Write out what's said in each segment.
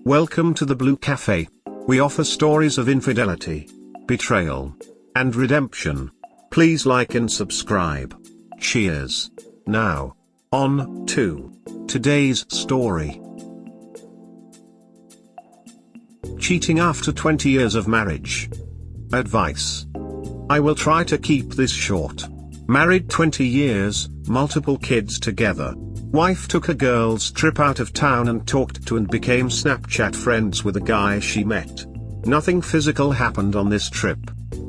Welcome to the Blue Cafe. We offer stories of infidelity, betrayal, and redemption. Please like and subscribe. Cheers. Now, on to today's story. Cheating after 20 years of marriage. Advice. I will try to keep this short. Married 20 years, multiple kids together. Wife took a girls' trip out of town and talked to and became Snapchat friends with a guy she met. Nothing physical happened on this trip.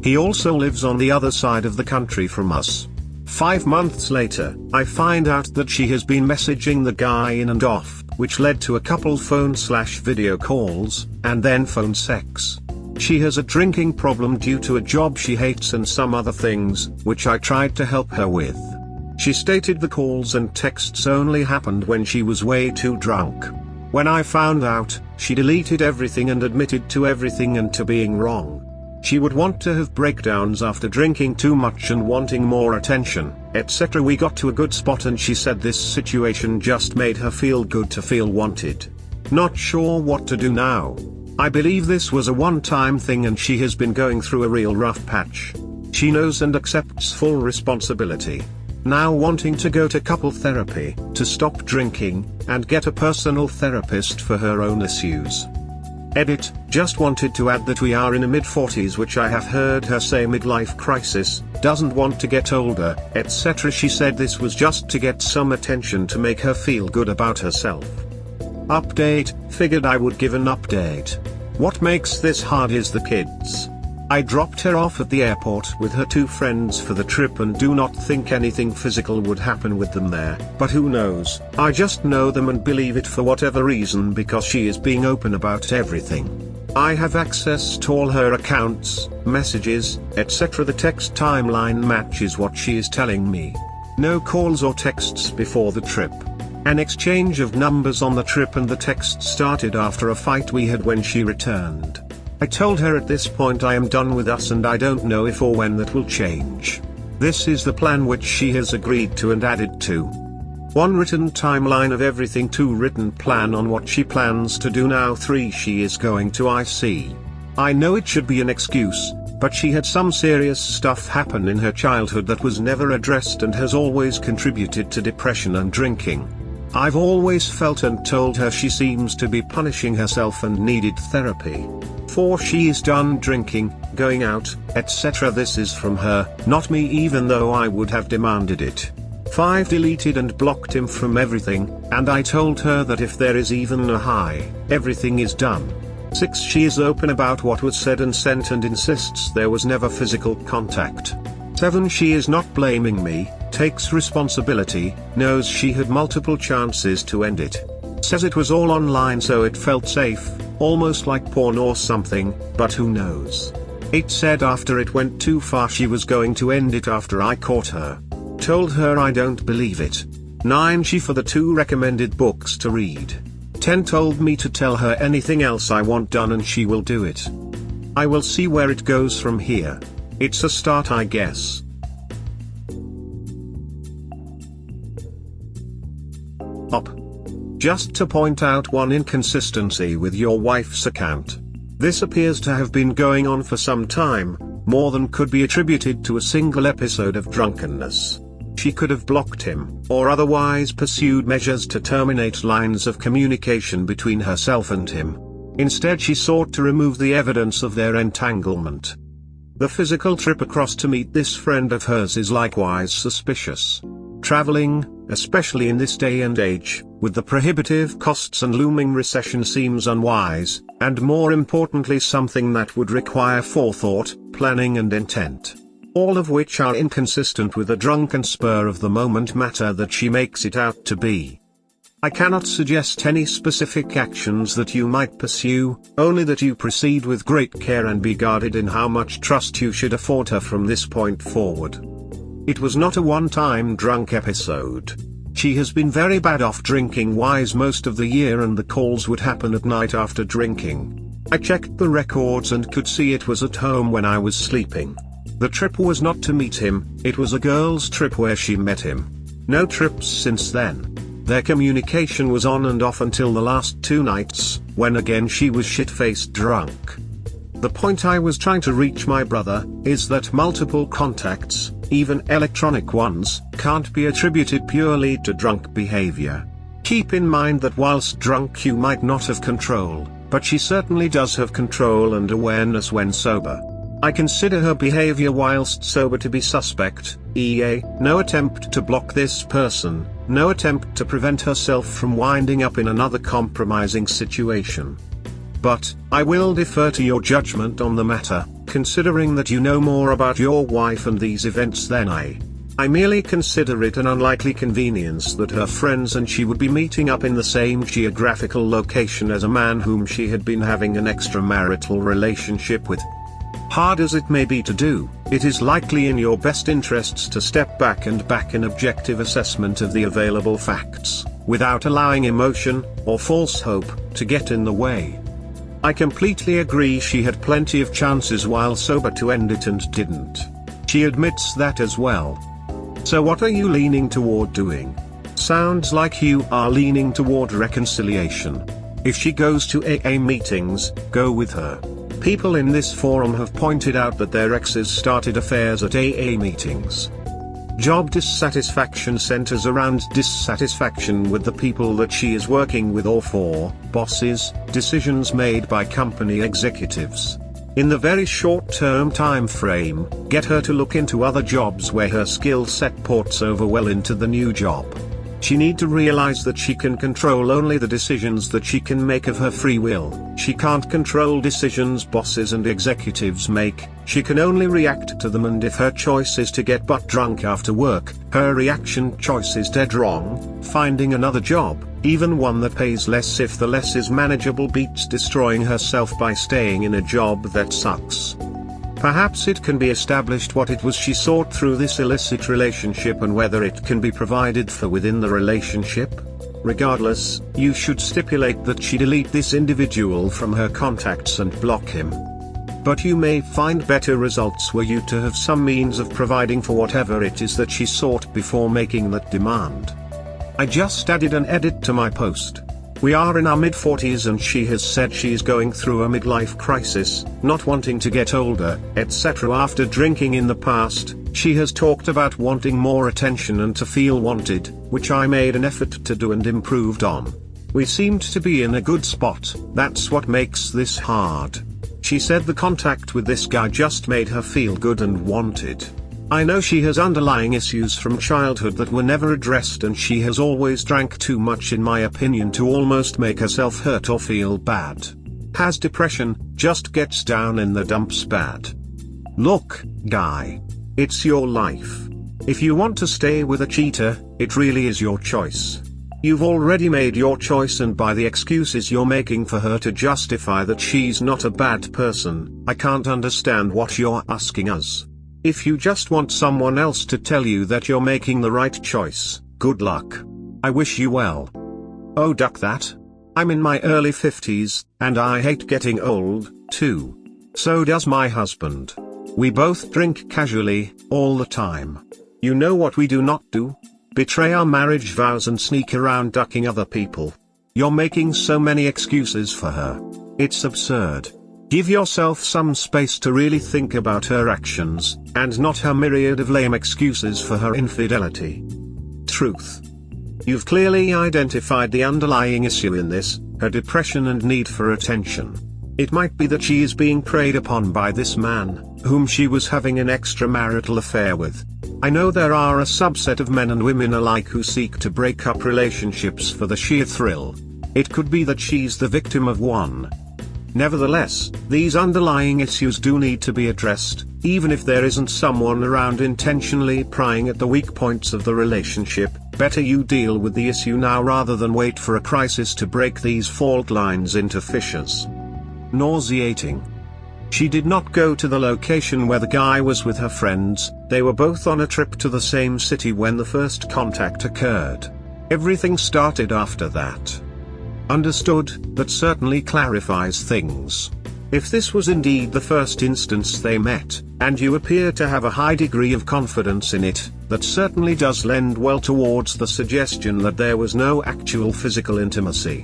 He also lives on the other side of the country from us. 5 months later, I find out that she has been messaging the guy in and off, which led to a couple phone/video calls, and then phone sex. She has a drinking problem due to a job she hates and some other things, which I tried to help her with. She stated the calls and texts only happened when she was way too drunk. When I found out, she deleted everything and admitted to everything and to being wrong. She would want to have breakdowns after drinking too much and wanting more attention, etc. We got to a good spot and she said this situation just made her feel good to feel wanted. Not sure what to do now. I believe this was a one-time thing and she has been going through a real rough patch. She knows and accepts full responsibility. Now wanting to go to couple therapy, to stop drinking, and get a personal therapist for her own issues. Edit, just wanted to add that we are in a mid-40s, which I have heard her say midlife crisis, doesn't want to get older, etc. She said this was just to get some attention to make her feel good about herself. Update, figured I would give an update. What makes this hard is the kids. I dropped her off at the airport with her 2 friends for the trip and do not think anything physical would happen with them there, but who knows. I just know them and believe it for whatever reason because she is being open about everything. I have access to all her accounts, messages, etc. The text timeline matches what she is telling me. No calls or texts before the trip. An exchange of numbers on the trip and the text started after a fight we had when she returned. I told her at this point I am done with us and I don't know if or when that will change. This is the plan which she has agreed to and added to. 1 written timeline of everything, 2 written plan on what she plans to do now, 3 she is going to IC. I know it should be an excuse, but she had some serious stuff happen in her childhood that was never addressed and has always contributed to depression and drinking. I've always felt and told her she seems to be punishing herself and needed therapy. 4 she is done drinking, going out, etc. This is from her, not me, even though I would have demanded it. 5 deleted and blocked him from everything, and I told her that if there is even a hi, everything is done. 6 she is open about what was said and sent and insists there was never physical contact. 7 she is not blaming me, takes responsibility, knows she had multiple chances to end it. Says it was all online so it felt safe, almost like porn or something, but who knows. 8 said after it went too far she was going to end it after I caught her. Told her I don't believe it. 9 she for the 2 recommended books to read. 10 told me to tell her anything else I want done and she will do it. I will see where it goes from here. It's a start, I guess. Up. Just to point out one inconsistency with your wife's account. This appears to have been going on for some time, more than could be attributed to a single episode of drunkenness. She could have blocked him, or otherwise pursued measures to terminate lines of communication between herself and him. Instead she sought to remove the evidence of their entanglement. The physical trip across to meet this friend of hers is likewise suspicious. Traveling, especially in this day and age, with the prohibitive costs and looming recession seems unwise, and more importantly something that would require forethought, planning and intent. All of which are inconsistent with the drunken spur-of-the-moment matter that she makes it out to be. I cannot suggest any specific actions that you might pursue, only that you proceed with great care and be guarded in how much trust you should afford her from this point forward. It was not a one-time drunk episode. She has been very bad off drinking-wise most of the year and the calls would happen at night after drinking. I checked the records and could see it was at home when I was sleeping. The trip was not to meet him, it was a girls' trip where she met him. No trips since then. Their communication was on and off until the last 2 nights, when again she was shit-faced drunk. The point I was trying to reach, my brother, is that multiple contacts, even electronic ones, can't be attributed purely to drunk behavior. Keep in mind that whilst drunk you might not have control, but she certainly does have control and awareness when sober. I consider her behavior whilst sober to be suspect, e.a., no attempt to block this person, no attempt to prevent herself from winding up in another compromising situation. But, I will defer to your judgment on the matter, considering that you know more about your wife and these events than I. I merely consider it an unlikely convenience that her friends and she would be meeting up in the same geographical location as a man whom she had been having an extramarital relationship with. Hard as it may be to do, it is likely in your best interests to step back and back an objective assessment of the available facts, without allowing emotion, or false hope, to get in the way. I completely agree she had plenty of chances while sober to end it and didn't. She admits that as well. So what are you leaning toward doing? Sounds like you are leaning toward reconciliation. If she goes to AA meetings, go with her. People in this forum have pointed out that their exes started affairs at AA meetings. Job dissatisfaction centers around dissatisfaction with the people that she is working with or for, bosses, decisions made by company executives. In the very short-term time frame, get her to look into other jobs where her skill set ports over well into the new job. She need to realize that she can control only the decisions that she can make of her free will. She can't control decisions bosses and executives make, she can only react to them, and if her choice is to get butt drunk after work, her reaction choice is dead wrong. Finding another job, even one that pays less if the less is manageable, beats destroying herself by staying in a job that sucks. Perhaps it can be established what it was she sought through this illicit relationship and whether it can be provided for within the relationship. Regardless, you should stipulate that she delete this individual from her contacts and block him. But you may find better results were you to have some means of providing for whatever it is that she sought before making that demand. I just added an edit to my post. We are in our mid-40s and she has said she is going through a midlife crisis, not wanting to get older, etc. After drinking in the past, she has talked about wanting more attention and to feel wanted, which I made an effort to do and improved on. We seemed to be in a good spot, that's what makes this hard. She said the contact with this guy just made her feel good and wanted. I know she has underlying issues from childhood that were never addressed, and she has always drank too much in my opinion to almost make herself hurt or feel bad. Has depression, just gets down in the dumps bad. Look, guy. It's your life. If you want to stay with a cheater, it really is your choice. You've already made your choice, and by the excuses you're making for her to justify that she's not a bad person, I can't understand what you're asking us. If you just want someone else to tell you that you're making the right choice, good luck. I wish you well. Oh, duck that. I'm in my early 50s, and I hate getting old, too. So does my husband. We both drink casually, all the time. You know what we do not do? Betray our marriage vows and sneak around ducking other people. You're making so many excuses for her. It's absurd. Give yourself some space to really think about her actions, and not her myriad of lame excuses for her infidelity. Truth. You've clearly identified the underlying issue in this, her depression and need for attention. It might be that she is being preyed upon by this man, whom she was having an extramarital affair with. I know there are a subset of men and women alike who seek to break up relationships for the sheer thrill. It could be that she's the victim of one. Nevertheless, these underlying issues do need to be addressed, even if there isn't someone around intentionally prying at the weak points of the relationship. Better you deal with the issue now rather than wait for a crisis to break these fault lines into fissures. Nauseating. She did not go to the location where the guy was with her friends, they were both on a trip to the same city when the first contact occurred. Everything started after that. Understood, that certainly clarifies things. If this was indeed the first instance they met, and you appear to have a high degree of confidence in it, that certainly does lend well towards the suggestion that there was no actual physical intimacy.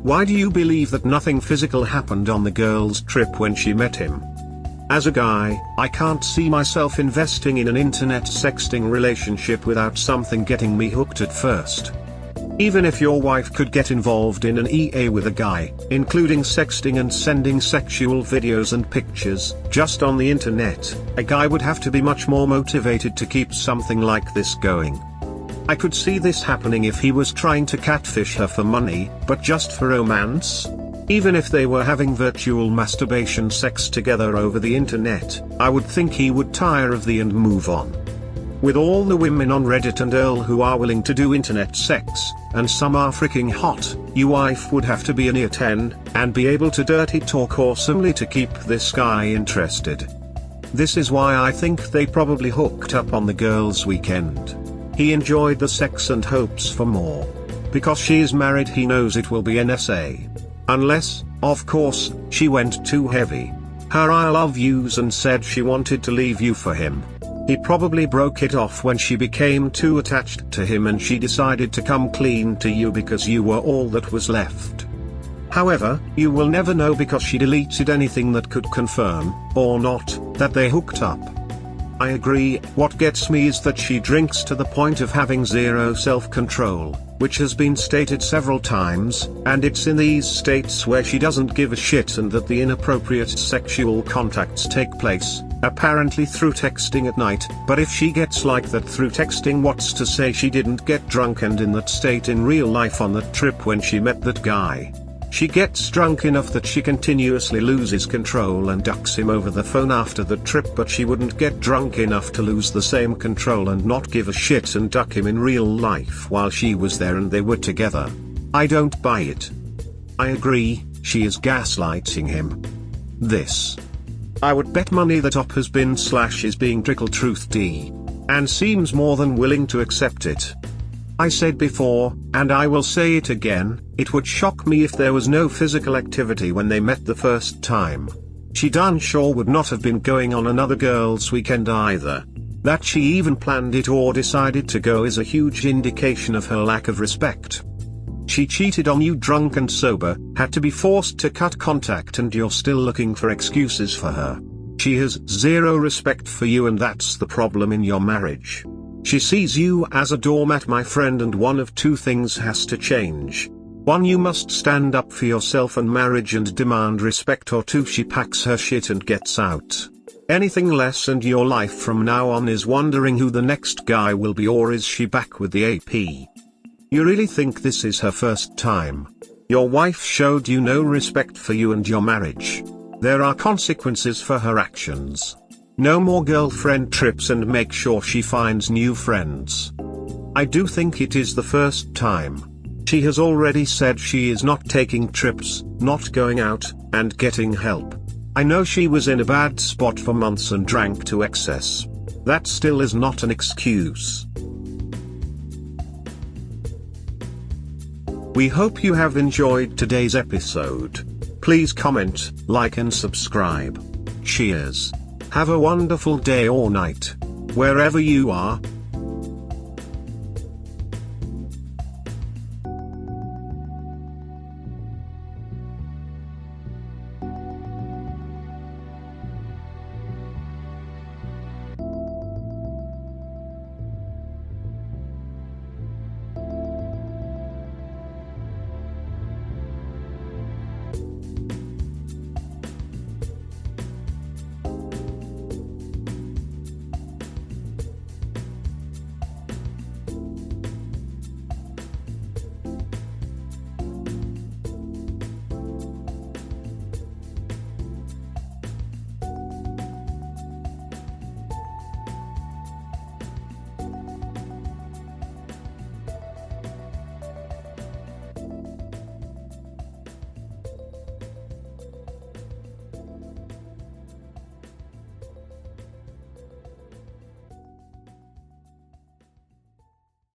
Why do you believe that nothing physical happened on the girl's trip when she met him? As a guy, I can't see myself investing in an internet sexting relationship without something getting me hooked at first. Even if your wife could get involved in an EA with a guy, including sexting and sending sexual videos and pictures, just on the internet, a guy would have to be much more motivated to keep something like this going. I could see this happening if he was trying to catfish her for money, but just for romance? Even if they were having virtual masturbation sex together over the internet, I would think he would tire of the and move on. With all the women on Reddit and Earl who are willing to do internet sex, and some are freaking hot, your wife would have to be a near 10, and be able to dirty talk awesomely to keep this guy interested. This is why I think they probably hooked up on the girls' weekend. He enjoyed the sex and hopes for more. Because she is married, he knows it will be NSA. Unless, of course, she went too heavy. Her I love yous and said she wanted to leave you for him. He probably broke it off when she became too attached to him and she decided to come clean to you because you were all that was left. However, you will never know because she deleted anything that could confirm, or not, that they hooked up. I agree. What gets me is that she drinks to the point of having zero self-control, which has been stated several times, and it's in these states where she doesn't give a shit and that the inappropriate sexual contacts take place, apparently through texting at night. But if she gets like that through texting, what's to say she didn't get drunk and in that state in real life on that trip when she met that guy? She gets drunk enough that she continuously loses control and ducks him over the phone after the trip, but she wouldn't get drunk enough to lose the same control and not give a shit and duck him in real life while she was there and they were together. I don't buy it. I agree, she is gaslighting him. I would bet money that Op has been / is being trickle-truth-D. And seems more than willing to accept it. I said before, and I will say it again, it would shock me if there was no physical activity when they met the first time. She darn sure would not have been going on another girl's weekend either. That she even planned it or decided to go is a huge indication of her lack of respect. She cheated on you drunk and sober, had to be forced to cut contact, and you're still looking for excuses for her. She has zero respect for you, and that's the problem in your marriage. She sees you as a doormat, my friend, and one of two things has to change. 1, you must stand up for yourself and marriage and demand respect, or 2, she packs her shit and gets out. Anything less and your life from now on is wondering who the next guy will be, or is she back with the AP? You really think this is her first time? Your wife showed you no respect for you and your marriage. There are consequences for her actions. No more girlfriend trips and make sure she finds new friends. I do think it is the first time. She has already said she is not taking trips, not going out, and getting help. I know she was in a bad spot for months and drank to excess. That still is not an excuse. We hope you have enjoyed today's episode. Please comment, like and subscribe. Cheers. Have a wonderful day or night, wherever you are.